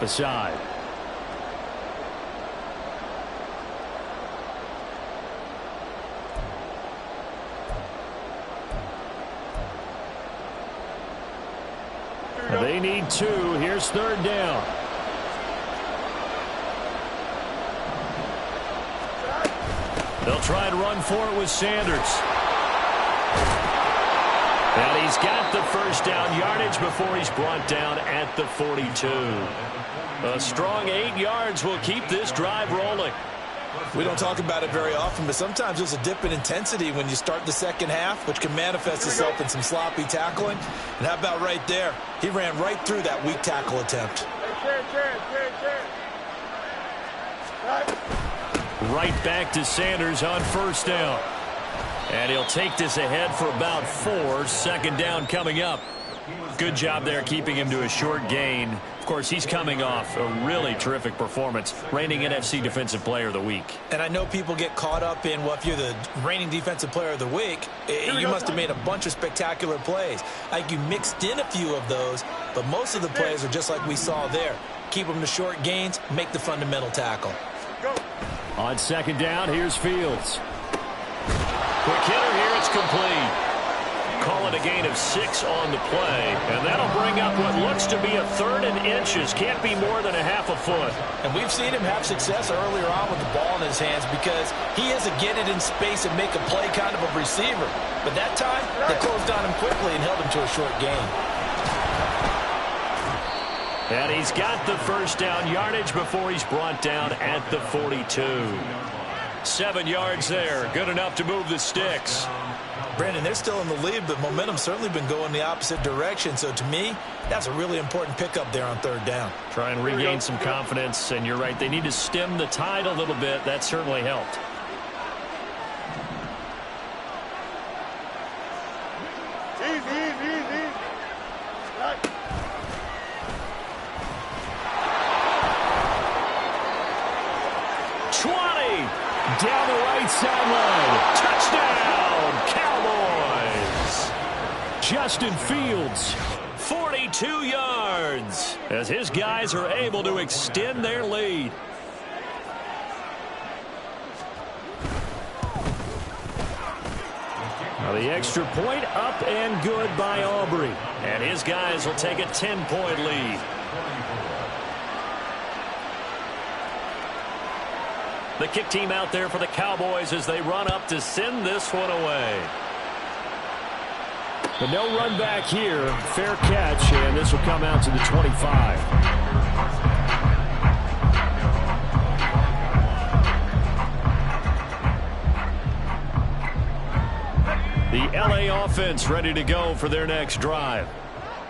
Aside. They need 2. Here's 3rd down. They'll try and run for it with Sanders. And he's got the 1st down yardage before he's brought down at the 42. A strong 8 yards will keep this drive rolling. We don't talk about it very often, but sometimes there's a dip in intensity when you start the second half, which can manifest itself in some sloppy tackling. And how about right there? He ran right through that weak tackle attempt. Right back to Sanders on 1st down. And he'll take this ahead for about 4. 2nd down coming up. Good job there keeping him to a short gain. Of course, he's coming off a really terrific performance, reigning NFC Defensive Player of the Week. And I know people get caught up in, well, if you're the reigning Defensive Player of the Week, you must have made a bunch of spectacular plays. Like you mixed in a few of those, but most of the plays are just like we saw there. Keep them to short gains, make the fundamental tackle. On 2nd down, here's Fields. Quick hitter here, it's complete. Call it a gain of 6 on the play, and that'll bring up what looks to be a 3rd and inches. Can't be more than a half a foot. And we've seen him have success earlier on with the ball in his hands because he is a get it in space and make a play kind of a receiver. But that time, they closed on him quickly and held him to a short gain. And he's got the 1st down yardage before he's brought down at the 42. 7 yards there, good enough to move the sticks. Brandon, they're still in the lead, but momentum's certainly been going the opposite direction. So to me, that's a really important pickup there on 3rd down. Try and regain some confidence, and you're right, they need to stem the tide a little bit. That certainly helped. Easy. Right. 20 down the right sideline. Touchdown, Cowboys. Justin Fields, 42 yards, as his guys are able to extend their lead. Now the extra point up and good by Aubrey. And his guys will take a 10-point lead. The kick team out there for the Cowboys as they run up to send this one away. But no run back here. Fair catch, and this will come out to the 25. The LA offense ready to go for their next drive.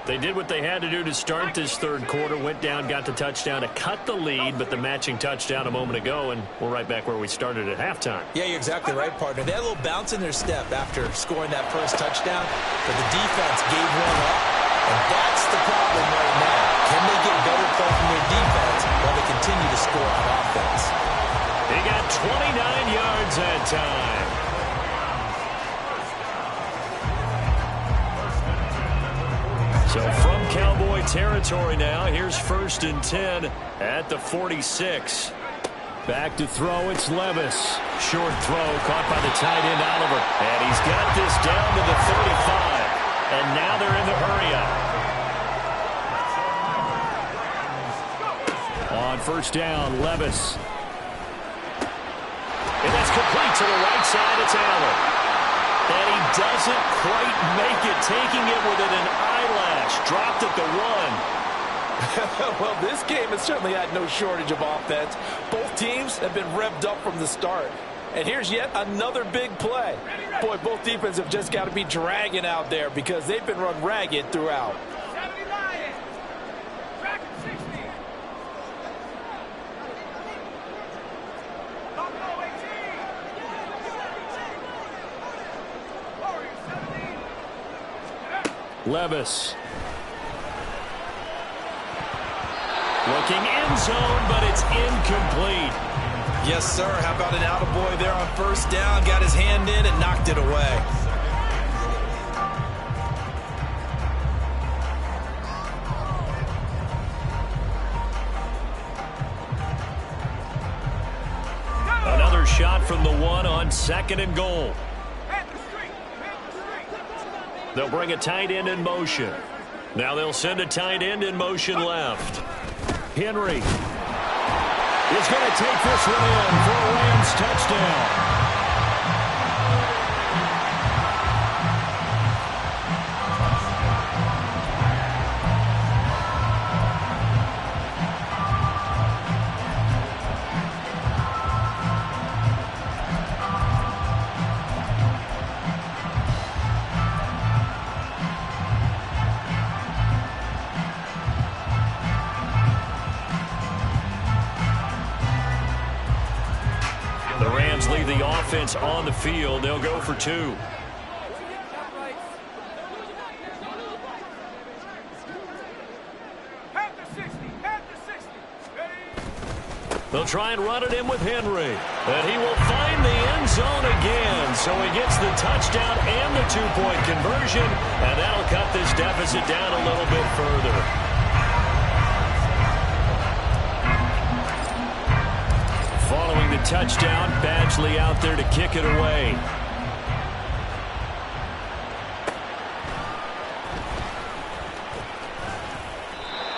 They did what they had to do to start this 3rd quarter, went down, got the touchdown to cut the lead, but the matching touchdown a moment ago, and we're right back where we started at halftime. Yeah, you're exactly right, partner. They had a little bounce in their step after scoring that 1st touchdown, but the defense gave one up, and that's the problem right now. Can they get better play from their defense while they continue to score on offense? He got 29 yards that time. So from Cowboy territory now, here's 1st and 10 at the 46. Back to throw, it's Levis. Short throw, caught by the tight end, Oliver. And he's got this down to the 35. And now they're in the hurry up. On 1st down, Levis. And that's complete to the right side, it's Allen. And he doesn't quite make it, taking it within an eyelash. Dropped at the 1. Well, this game has certainly had no shortage of offense. Both teams have been revved up from the start. And here's yet another big play. Boy, both defenses have just got to be dragging out there because they've been run ragged throughout. Levis. Looking end zone, but it's incomplete. Yes, sir. How about an attaboy there on 1st down? Got his hand in and knocked it away. shot from the 1 on 2nd and goal. They'll bring a tight end in motion. Now they'll send a tight end in motion left. Henry is going to take this one in for a Rams touchdown. The Rams leave the offense on the field. They'll go for 2. They'll try and run it in with Henry. And he will find the end zone again. So he gets the touchdown and the 2-point conversion. And that'll cut this deficit down a little bit further. Following the touchdown, Badgley out there to kick it away.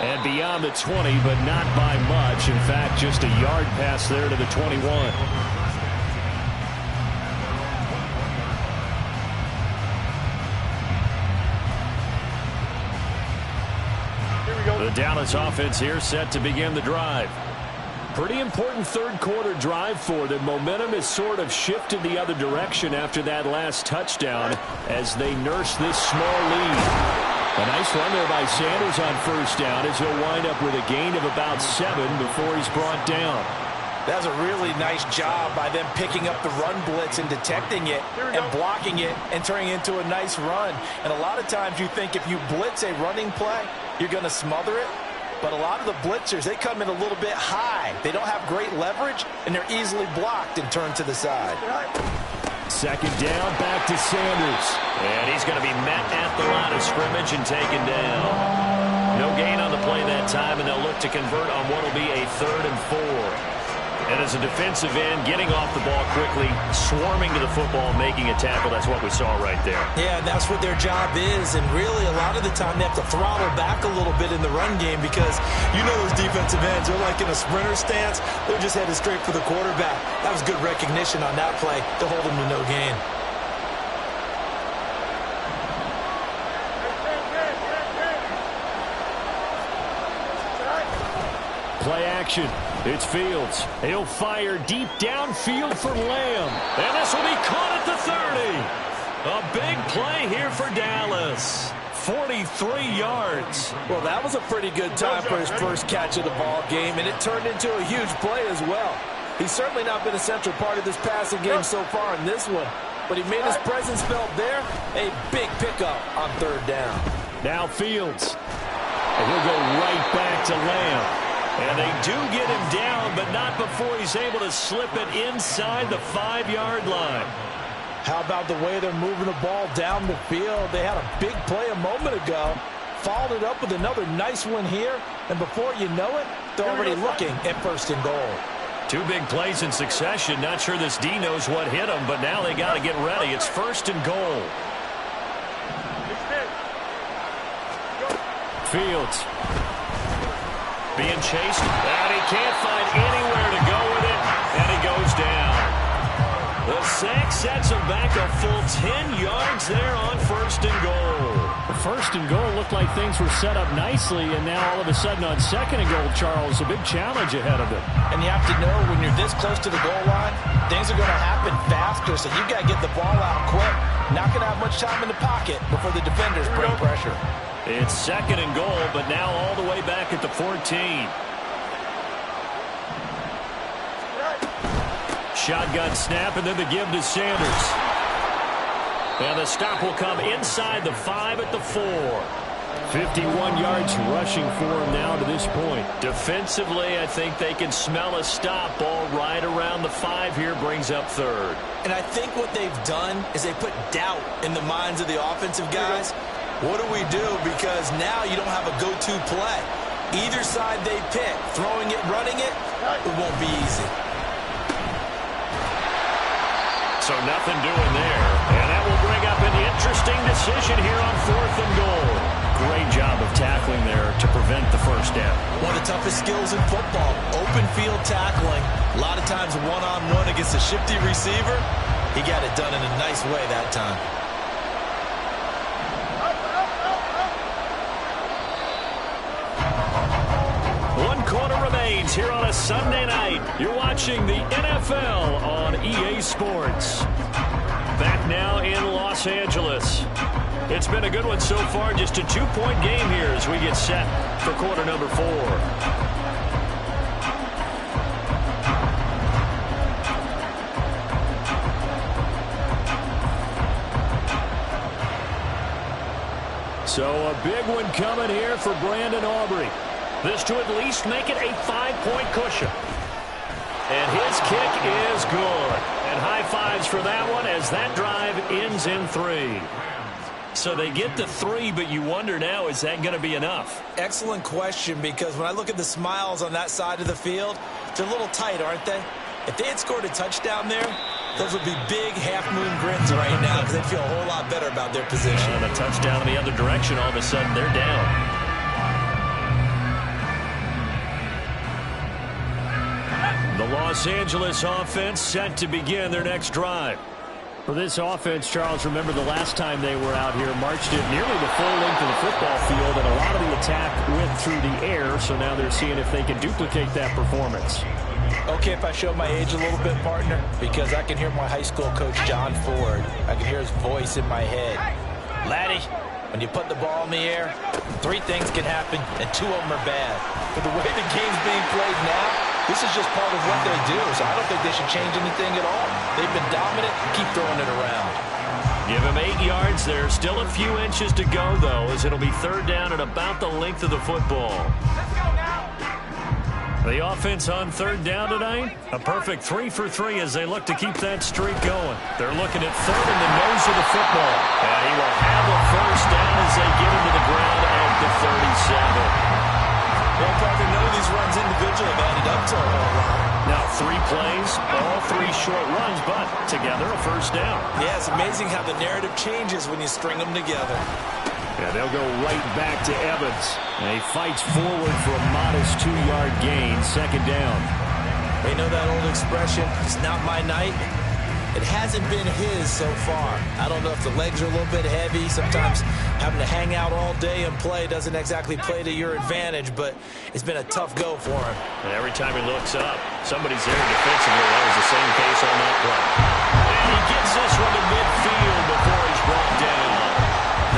And beyond the 20, but not by much. In fact, just a yard pass there to the 21. The Dallas offense here set to begin the drive. Pretty important third-quarter drive for them. Momentum has sort of shifted the other direction after that last touchdown as they nurse this small lead. A nice run there by Sanders on first down as he'll wind up with a gain of about 7 before he's brought down. That was a really nice job by them picking up the run blitz and detecting it and blocking it and turning it into a nice run. And a lot of times you think if you blitz a running play, you're going to smother it. But a lot of the blitzers, they come in a little bit high. They don't have great leverage, and they're easily blocked and turned to the side. Second down, back to Sanders. And he's going to be met at the line of scrimmage and taken down. No gain on the play that time, and they'll look to convert on what will be a 3rd and 4. And as a defensive end, getting off the ball quickly, swarming to the football, making a tackle, that's what we saw right there. Yeah, that's what their job is. And really, a lot of the time, they have to throttle back a little bit in the run game because you know those defensive ends, they're like in a sprinter stance. They're just headed straight for the quarterback. That was good recognition on that play to hold them to no gain. Play action. It's Fields. He'll fire deep downfield for Lamb. And this will be caught at the 30. A big play here for Dallas. 43 yards. Well, that was a pretty good time for his first catch of the ball game, and it turned into a huge play as well. He's certainly not been a central part of this passing game so far in this one, but he made his presence felt there. A big pickup on 3rd down. Now Fields. And he'll go right back to Lamb. And they do get him down, but not before he's able to slip it inside the 5-yard line. How about the way they're moving the ball down the field? They had a big play a moment ago, followed it up with another nice one here, and before you know it, they're already looking at 1st and goal. 2 big plays in succession. Not sure this D knows what hit him, but now they got to get ready. It's 1st and goal. Fields. Being chased, and he can't find anywhere to go with it, and he goes down. The sack sets him back a full 10 yards there on 1st and goal. The 1st and goal looked like things were set up nicely, and now all of a sudden on 2nd and goal, Charles, a big challenge ahead of them. And you have to know when you're this close to the goal line, things are going to happen faster, so you've got to get the ball out quick. Not going to have much time in the pocket before the defenders bring pressure. It's 2nd and goal, but now all the way back at the 14. Shotgun snap, and then the give to Sanders. And the stop will come inside the 5 at the 4. 51 yards rushing for him now to this point. Defensively, I think they can smell a stop. Ball right around the 5 here, brings up 3rd. And I think what they've done is they put doubt in the minds of the offensive guys. What do we do? Because now you don't have a go-to play. Either side they pick, throwing it, running it, it won't be easy. nothing doing there. And that will bring up an interesting decision here on 4th and goal. Great job of tackling there to prevent the first down. One of the toughest skills in football, open field tackling. A lot of times one-on-one against a shifty receiver. He got it done in a nice way that time. One quarter remains here on a Sunday night. You're watching the NFL on EA Sports. Back now in Los Angeles. It's been a good one so far. Just a 2-point game here as we get set for quarter number 4. So a big one coming here for Brandon Aubrey. This to at least make it a 5-point cushion. And his kick is good. And high fives for that one as that drive ends in 3. So they get the 3, but you wonder now, is that going to be enough? Excellent question, because when I look at the smiles on that side of the field, they're a little tight, aren't they? If they had scored a touchdown there, those would be big half-moon grins right now because they'd feel a whole lot better about their position. And a touchdown in the other direction, all of a sudden they're down. The Los Angeles offense set to begin their next drive. For this offense, Charles, remember the last time they were out here, marched it nearly the full length of the football field, and a lot of the attack went through the air, so now they're seeing if they can duplicate that performance. Okay, if I show my age a little bit, partner, because I can hear my high school coach, John Ford. I can hear his voice in my head. Laddie, when you put the ball in the air, 3 things can happen, and 2 of them are bad. But the way the game's being played now, this is just part of what they do, so I don't think they should change anything at all. They've been dominant. Keep throwing it around. Give him 8 yards there. Still a few inches to go, though, as it'll be 3rd down at about the length of the football. The offense on 3rd down tonight, a perfect 3 for 3 as they look to keep that streak going. They're looking at 3rd in the nose of the football. And he will have a 1st down as they get him to the ground at the 37. Well, partner, none of these runs individually have added up to a whole lot. Now 3 plays, all 3 short runs, but together a 1st down. Yeah, it's amazing how the narrative changes when you string them together. Yeah, they'll go right back to Evans. And he fights forward for a modest 2-yard gain, 2nd down. You know that old expression, it's not my night? It hasn't been his so far. I don't know if the legs are a little bit heavy. Sometimes having to hang out all day and play doesn't exactly play to your advantage, but it's been a tough go for him. And every time he looks up, somebody's there defensively. That was the same case on that play. And he gets this one to midfield before he's brought down.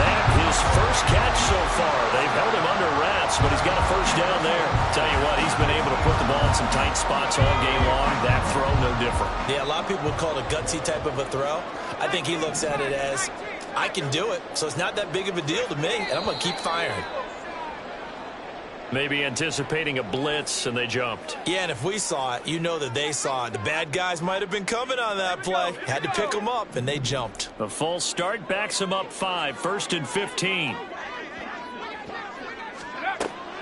That his 1st catch so far. They've held him under wraps, but he's got a 1st down there. Tell you what, he's been able to put the ball in some tight spots all game long. That throw, no different. Yeah, a lot of people would call it a gutsy type of a throw. I think he looks at it as, I can do it, so it's not that big of a deal to me, and I'm going to keep firing. Maybe anticipating a blitz, and they jumped. Yeah, and if we saw it, you know that they saw it. The bad guys might have been coming on that play. Had to pick them up, and they jumped. The false start backs him up 5, 1st and 15.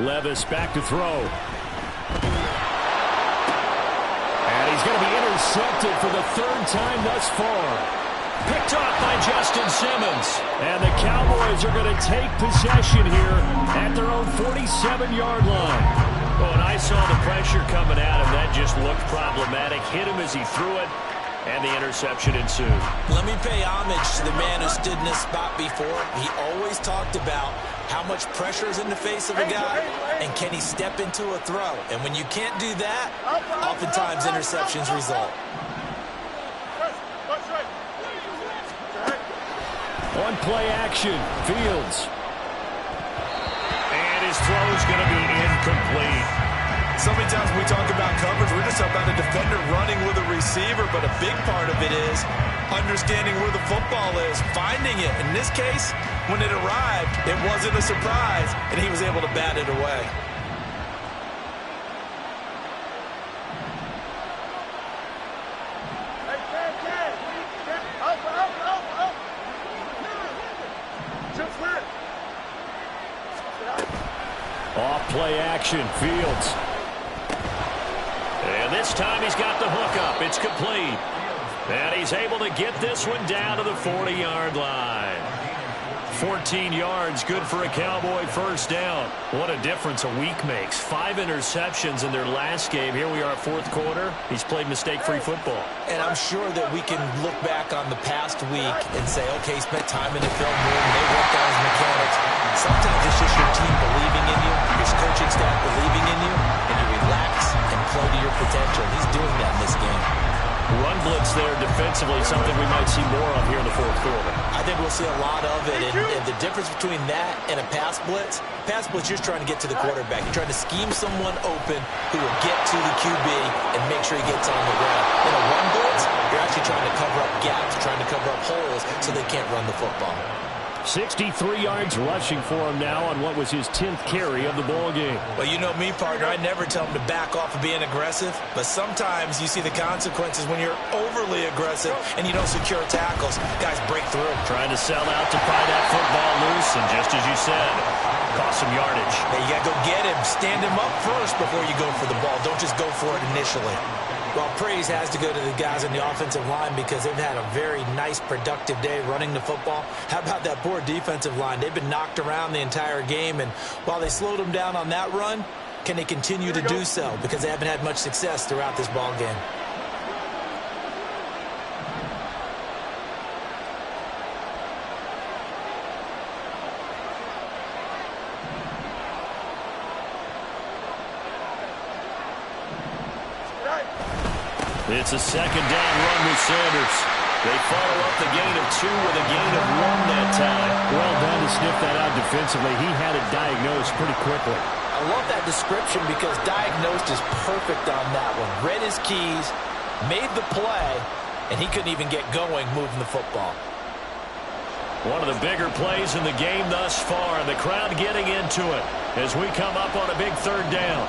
Levis back to throw. And he's going to be intercepted for the 3rd time thus far. Picked off by Justin Simmons. And the Cowboys are going to take possession here at their own 47-yard line. Oh, and I saw the pressure coming at him. That just looked problematic. Hit him as he threw it, and the interception ensued. Let me pay homage to the man who stood in this spot before. He always talked about how much pressure is in the face of a guy, and can he step into a throw. And when you can't do that, oftentimes interceptions result. On play action, Fields. And his throw is going to be incomplete. So many times when we talk about coverage, we're just about a defender running with a receiver, but a big part of it is understanding where the football is, finding it. In this case, when it arrived, it wasn't a surprise, and he was able to bat it away. Off play action, Fields. And this time he's got the hook up. It's complete. And he's able to get this one down to the 40-yard line. 14 yards, good for a Cowboy first down. What a difference a week makes. 5 interceptions in their last game. Here we are, fourth quarter. He's played mistake-free football. And I'm sure that we can look back on the past week and say, okay, he spent time in the film room, they worked on his mechanics. Sometimes it's just your team believing in you, your coaching staff believing in you, and you relax and play to your potential. He's doing that in this game. Run blitz there defensively, something we might see more of here in the fourth quarter. I think we'll see a lot of it, and the difference between that and a pass blitz, you're just trying to get to the quarterback. You're trying to scheme someone open who will get to the QB and make sure he gets on the ground. In a run blitz, you're actually trying to cover up gaps, trying to cover up holes so they can't run the football. 63 yards rushing for him now on what was his 10th carry of the ball game. Well, you know me, partner. I never tell him to back off of being aggressive, but sometimes you see the consequences when you're overly aggressive and you don't secure tackles. Guys break through. Trying to sell out to pry that football loose, and just as you said, cost some yardage. Hey, you got to go get him. Stand him up first before you go for the ball. Don't just go for it initially. Well, praise has to go to the guys on the offensive line because they've had a very nice, productive day running the football. How about that poor defensive line? They've been knocked around the entire game, and while they slowed them down on that run, can they continue to do so? Because they haven't had much success throughout this ball game. It's a second down run with Sanders. They follow up the gain of 2 with a gain of 1 that time. Well done to sniff that out defensively. He had it diagnosed pretty quickly. I love that description because diagnosed is perfect on that one. Read his keys, made the play, and he couldn't even get going moving the football. One of the bigger plays in the game thus far, and the crowd getting into it as we come up on a big third down.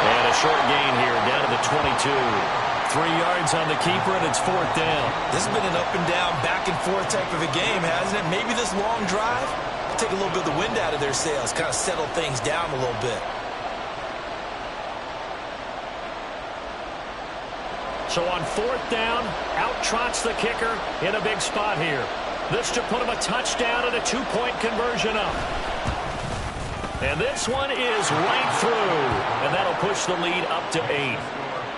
And a short gain here down to the 22. 3 yards on the keeper, and it's fourth down. This has been an up and down, back and forth type of a game, hasn't it? Maybe this long drive will take a little bit of the wind out of their sails, kind of settle things down a little bit. So on fourth down, out trots the kicker in a big spot here. This to put him a touchdown and a 2-point conversion up. And this one is right through, and that'll push the lead up to 8.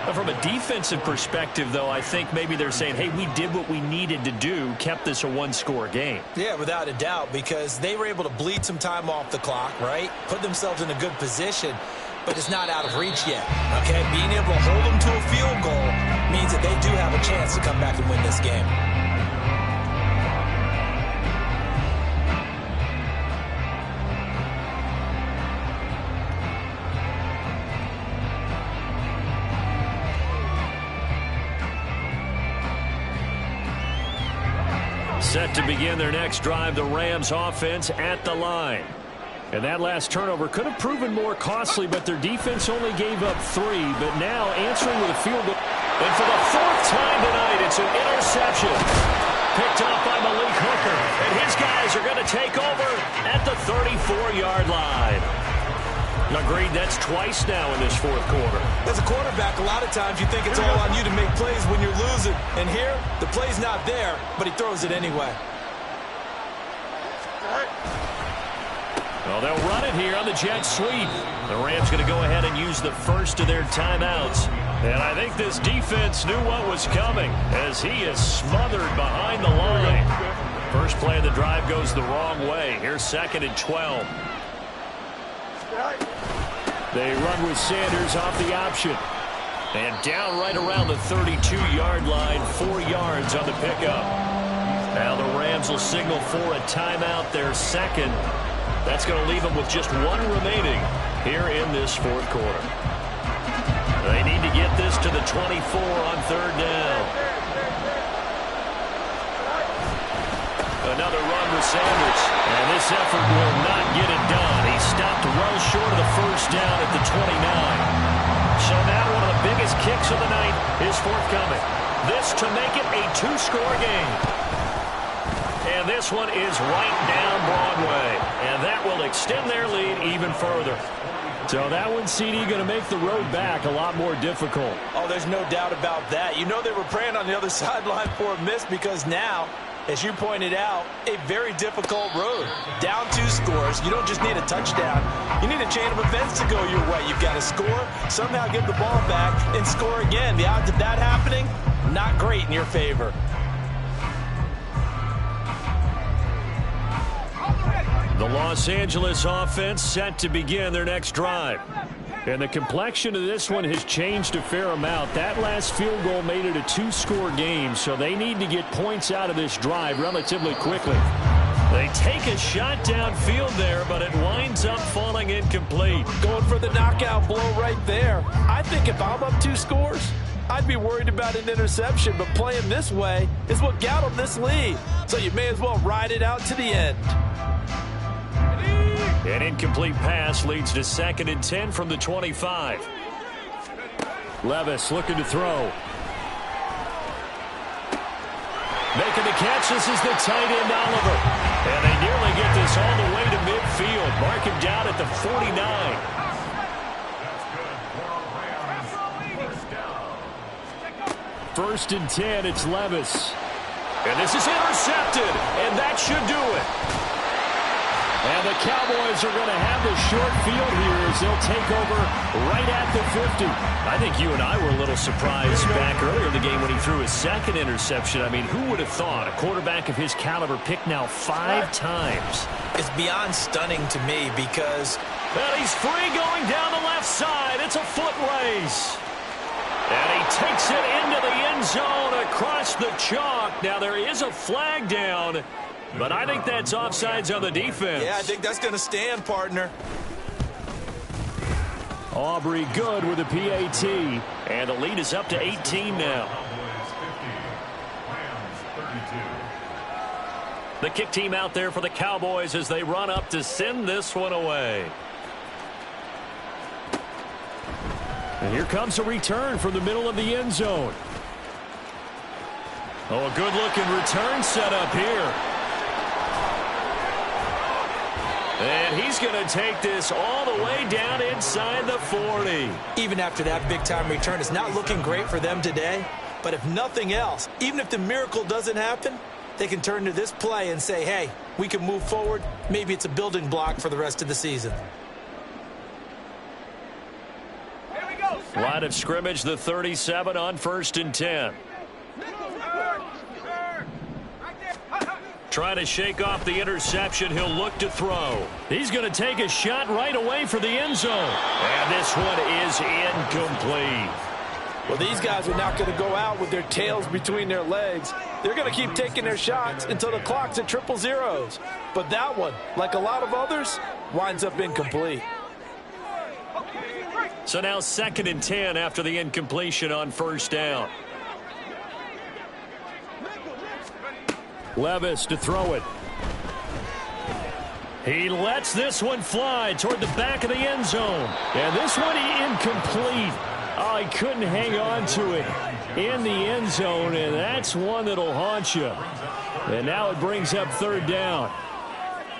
But from a defensive perspective, though, I think maybe they're saying, hey, we did what we needed to do, kept this a one-score game. Yeah, without a doubt, because they were able to bleed some time off the clock, right? Put themselves in a good position, but it's not out of reach yet, okay? Being able to hold them to a field goal means that they do have a chance to come back and win this game. Set to begin their next drive, the Rams offense at the line. And that last turnover could have proven more costly, but their defense only gave up 3. But now answering with a field goal. And for the 4th time tonight, it's an interception. Picked up by Malik Hooker. And his guys are going to take over at the 34-yard line. Agreed, that's twice now in this fourth quarter. As a quarterback, a lot of times you think it's all on you to make plays when you're losing. And here, the play's not there, but he throws it anyway. Well, they'll run it here on the jet sweep. The Rams going to go ahead and use the first of their timeouts. And I think this defense knew what was coming as he is smothered behind the line. First play of the drive goes the wrong way. Here's 2nd and 12. They run with Sanders off the option. And down right around the 32-yard line, 4 yards on the pickup. Now the Rams will signal for a timeout, their second. That's going to leave them with just 1 remaining here in this fourth quarter. They need to get this to the 24 on third down. Another run with Sanders. And this effort will not get it done. He stopped well short of the first down at the 29. So now one of the biggest kicks of the night is forthcoming. This to make it a 2-score game. And this one is right down Broadway. And that will extend their lead even further. So that one, CD, going to make the road back a lot more difficult. Oh, there's no doubt about that. You know they were praying on the other sideline for a miss because now, as you pointed out, a very difficult road. Down 2 scores. You don't just need a touchdown. You need a chain of events to go your way. You've got to score, somehow get the ball back, and score again. The odds of that happening, not great in your favor. The Los Angeles offense set to begin their next drive. And the complexion of this one has changed a fair amount. That last field goal made it a 2-score game, so they need to get points out of this drive relatively quickly. They take a shot downfield there, but it winds up falling incomplete. Going for the knockout blow right there. I think if I'm up 2 scores, I'd be worried about an interception, but playing this way is what got them this lead. So you may as well ride it out to the end. An incomplete pass leads to 2nd and 10 from the 25. Levis looking to throw. Making the catch, this is the tight end, Oliver. And they nearly get this all the way to midfield. Mark him down at the 49. First and 10, it's Levis. And this is intercepted, and that should do it. And the Cowboys are going to have the short field here as they'll take over right at the 50. I think you and I were a little surprised back earlier in the game when he threw his 2nd interception. I mean, who would have thought a quarterback of his caliber picked now 5 times? It's beyond stunning to me because... And he's free going down the left side. It's a foot race. And he takes it into the end zone across the chalk. Now, there is a flag down, but I think that's offsides on the defense. Yeah, I think that's going to stand, partner. Aubrey good with a PAT. And the lead is up to 18 now. The kick team out there for the Cowboys as they run up to send this one away. And here comes a return from the middle of the end zone. Oh, a good-looking return set up here. And he's going to take this all the way down inside the 40. Even after that big-time return, it's not looking great for them today. But if nothing else, even if the miracle doesn't happen, they can turn to this play and say, hey, we can move forward. Maybe it's a building block for the rest of the season. Line of scrimmage, the 37 on 1st and 10. Trying to shake off the interception. He'll look to throw. He's going to take a shot right away for the end zone. And this one is incomplete. Well, these guys are not going to go out with their tails between their legs. They're going to keep taking their shots until the clock's at 000. But that one, like a lot of others, winds up incomplete. So now 2nd and 10 after the incompletion on 1st down. Levis to throw it. He lets this one fly toward the back of the end zone. And this one incomplete. Oh, he couldn't hang on to it in the end zone, and that's one that'll haunt you. And now it brings up 3rd down.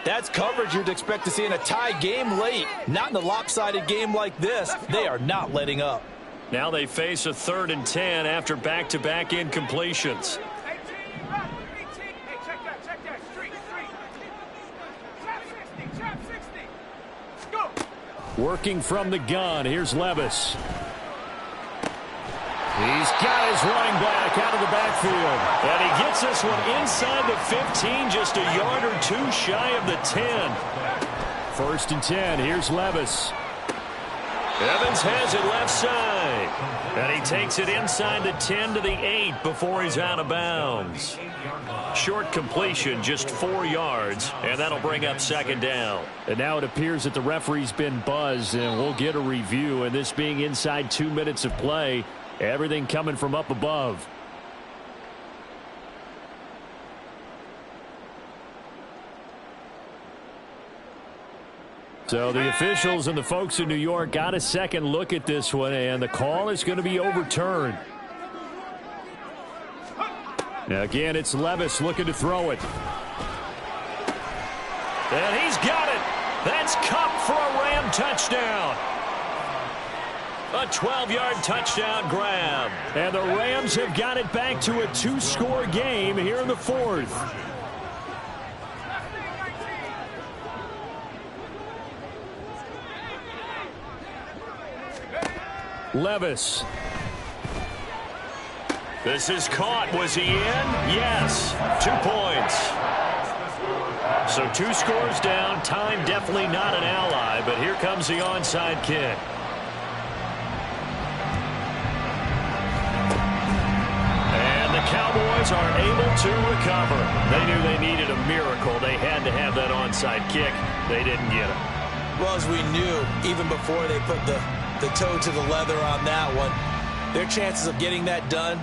That's coverage you'd expect to see in a tie game late. Not in a lopsided game like this. They are not letting up. Now they face a 3rd and 10 after back-to-back incompletions. Working from the gun, here's Levis. He's got his running back out of the backfield. And he gets this one inside the 15, just a yard or 2 shy of the 10. 1st and 10, here's Levis. Evans has it left side. And he takes it inside the 10 to the 8 before he's out of bounds. Short completion, just 4 yards, and that'll bring up 2nd down. And now it appears that the referee's been buzzed, and we'll get a review. And this being inside 2 minutes of play, everything coming from up above. So the officials and the folks in New York got a second look at this one, and the call is going to be overturned. Again, it's Levis looking to throw it. And he's got it. That's Kupp for a Ram touchdown. A 12-yard touchdown grab. And the Rams have got it back to a 2-score game here in the fourth. Levis. This is caught. Was he in? Yes. 2 points. So 2 scores down. Time definitely not an ally, but here comes the onside kick. And the Cowboys are able to recover. They knew they needed a miracle. They had to have that onside kick. They didn't get it. Well, as we knew, even before they put the toe to the leather on that one, their chances of getting that done